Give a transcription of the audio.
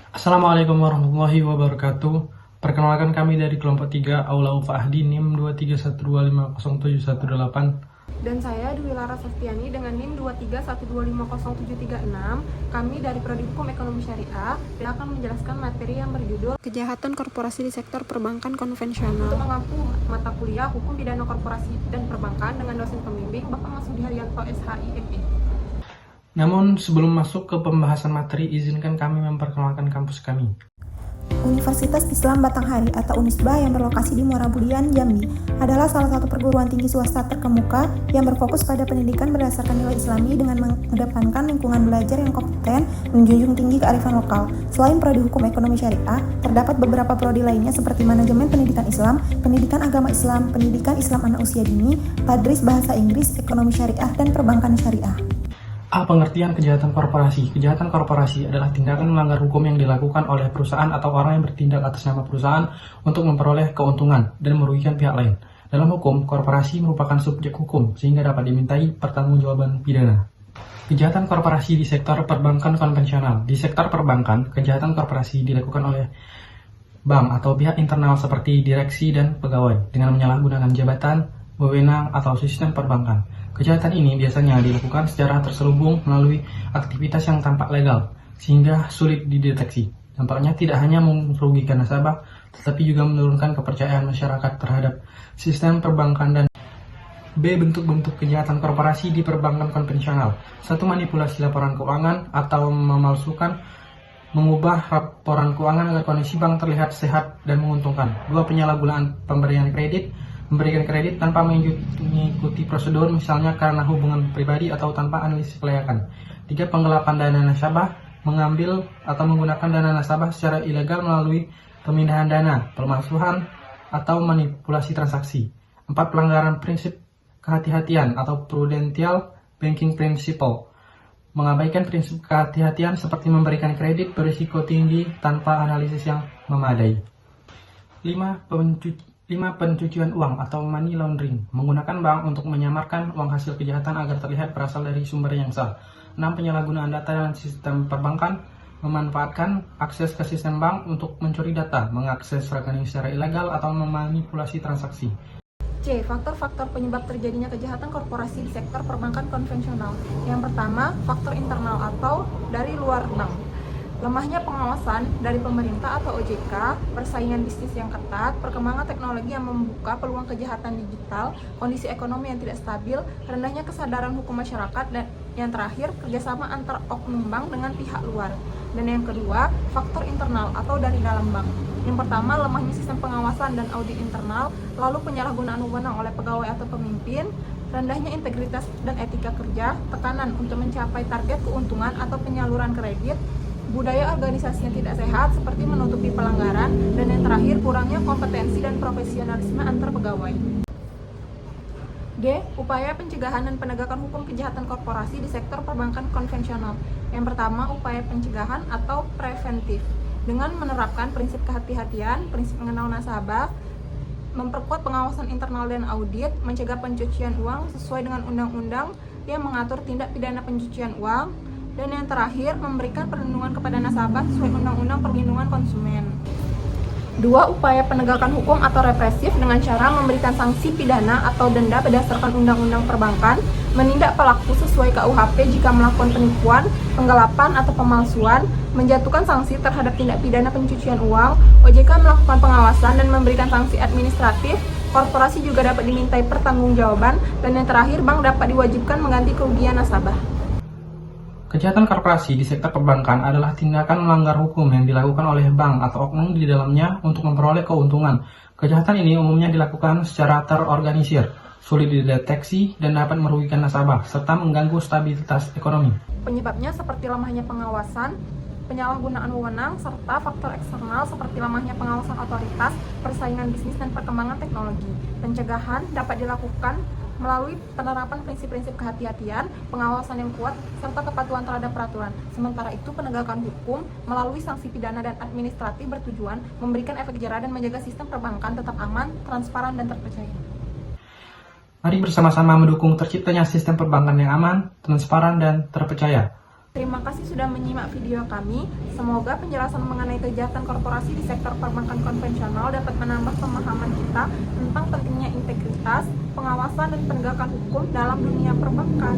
Assalamualaikum warahmatullahi wabarakatuh. Perkenalkan kami dari kelompok 3 Aula Ufahdi NIM 231250718. Dan saya Dwi Lara Sastiani dengan NIM 231250736. Kami dari Prodi Hukum Ekonomi Syariah akan menjelaskan materi yang berjudul Kejahatan Korporasi di Sektor Perbankan Konvensional. Untuk mengampu mata kuliah Hukum Pidana Korporasi dan Perbankan dengan dosen pembimbing Bapak Masudi Haryanto SHI ME. Namun sebelum masuk ke pembahasan materi, izinkan kami memperkenalkan kampus kami. Universitas Islam Batanghari atau Unisba yang berlokasi di Muara Bulian, Jambi adalah salah satu perguruan tinggi swasta terkemuka yang berfokus pada pendidikan berdasarkan nilai Islami dengan mengedepankan lingkungan belajar yang kompeten, menjunjung tinggi kearifan lokal. Selain Prodi Hukum Ekonomi Syariah, terdapat beberapa prodi lainnya seperti Manajemen Pendidikan Islam, Pendidikan Agama Islam, Pendidikan Islam Anak Usia Dini, Tadris Bahasa Inggris, Ekonomi Syariah, dan Perbankan Syariah. Pengertian kejahatan korporasi. Kejahatan korporasi adalah tindakan melanggar hukum yang dilakukan oleh perusahaan atau orang yang bertindak atas nama perusahaan untuk memperoleh keuntungan dan merugikan pihak lain. Dalam hukum, korporasi merupakan subjek hukum sehingga dapat dimintai pertanggungjawaban pidana. Kejahatan korporasi di sektor perbankan konvensional. Di sektor perbankan, kejahatan korporasi dilakukan oleh bank atau pihak internal seperti direksi dan pegawai dengan menyalahgunakan jabatan, wewenang, atau sistem perbankan. Kejahatan ini biasanya dilakukan secara terselubung melalui aktivitas yang tampak legal, sehingga sulit dideteksi. Dampaknya tidak hanya merugikan nasabah, tetapi juga menurunkan kepercayaan masyarakat terhadap sistem perbankan dan bentuk-bentuk kejahatan korporasi di perbankan konvensional. 1. Manipulasi laporan keuangan atau memalsukan, mengubah laporan keuangan agar kondisi bank terlihat sehat dan menguntungkan. 2. Penyalahgunaan pemberian kredit, memberikan kredit tanpa mengikuti prosedur, misalnya karena hubungan pribadi atau tanpa analisis kelayakan. 3. Penggelapan dana nasabah, mengambil atau menggunakan dana nasabah secara ilegal melalui pemindahan dana, pemalsuan, atau manipulasi transaksi. 4. Pelanggaran prinsip kehati-hatian atau prudential banking principle, mengabaikan prinsip kehati-hatian seperti memberikan kredit berisiko tinggi tanpa analisis yang memadai. 5. Pencucian uang atau money laundering, menggunakan bank untuk menyamarkan uang hasil kejahatan agar terlihat berasal dari sumber yang sah. 6. Penyalahgunaan data dan sistem perbankan, memanfaatkan akses ke sistem bank untuk mencuri data, mengakses rekening secara ilegal, atau memanipulasi transaksi. C. Faktor-faktor penyebab terjadinya kejahatan korporasi di sektor perbankan konvensional. Yang pertama, faktor internal atau dari luar bank. Lemahnya pengawasan dari pemerintah atau OJK, persaingan bisnis yang ketat, perkembangan teknologi yang membuka peluang kejahatan digital, kondisi ekonomi yang tidak stabil, rendahnya kesadaran hukum masyarakat, dan yang terakhir, kerjasama antar oknum bank dengan pihak luar. Dan yang kedua, faktor internal atau dari dalam bank. Yang pertama, lemahnya sistem pengawasan dan audit internal, lalu penyalahgunaan wewenang oleh pegawai atau pemimpin, rendahnya integritas dan etika kerja, tekanan untuk mencapai target keuntungan atau penyaluran kredit, budaya organisasi yang tidak sehat seperti menutupi pelanggaran, dan yang terakhir kurangnya kompetensi dan profesionalisme antar pegawai. D. Upaya pencegahan dan penegakan hukum kejahatan korporasi di sektor perbankan konvensional. Yang pertama, upaya pencegahan atau preventif dengan menerapkan prinsip kehati-hatian, prinsip mengenal nasabah, memperkuat pengawasan internal dan audit, mencegah pencucian uang sesuai dengan undang-undang yang mengatur tindak pidana pencucian uang, dan yang terakhir, memberikan perlindungan kepada nasabah sesuai Undang-Undang Perlindungan Konsumen. 2. Upaya penegakan hukum atau represif dengan cara memberikan sanksi pidana atau denda berdasarkan Undang-Undang Perbankan, menindak pelaku sesuai KUHP jika melakukan penipuan, penggelapan, atau pemalsuan, menjatuhkan sanksi terhadap tindak pidana pencucian uang, OJK melakukan pengawasan dan memberikan sanksi administratif, korporasi juga dapat dimintai pertanggungjawaban, dan yang terakhir, bank dapat diwajibkan mengganti kerugian nasabah. Kejahatan korporasi di sektor perbankan adalah tindakan melanggar hukum yang dilakukan oleh bank atau oknum di dalamnya untuk memperoleh keuntungan. Kejahatan ini umumnya dilakukan secara terorganisir, sulit dideteksi, dan dapat merugikan nasabah, serta mengganggu stabilitas ekonomi. Penyebabnya seperti lemahnya pengawasan, penyalahgunaan wewenang, serta faktor eksternal seperti lemahnya pengawasan otoritas, persaingan bisnis, dan perkembangan teknologi. Pencegahan dapat dilakukan melalui penerapan prinsip-prinsip kehati-hatian, pengawasan yang kuat, serta kepatuhan terhadap peraturan. Sementara itu, penegakan hukum melalui sanksi pidana dan administratif bertujuan memberikan efek jera dan menjaga sistem perbankan tetap aman, transparan, dan terpercaya. Mari bersama-sama mendukung terciptanya sistem perbankan yang aman, transparan, dan terpercaya. Terima kasih sudah menyimak video kami. Semoga penjelasan mengenai kejahatan korporasi di sektor perbankan konvensional dapat menambah pemahaman kita tentang pentingnya integritas, pengawasan, dan penegakan hukum dalam dunia perbankan.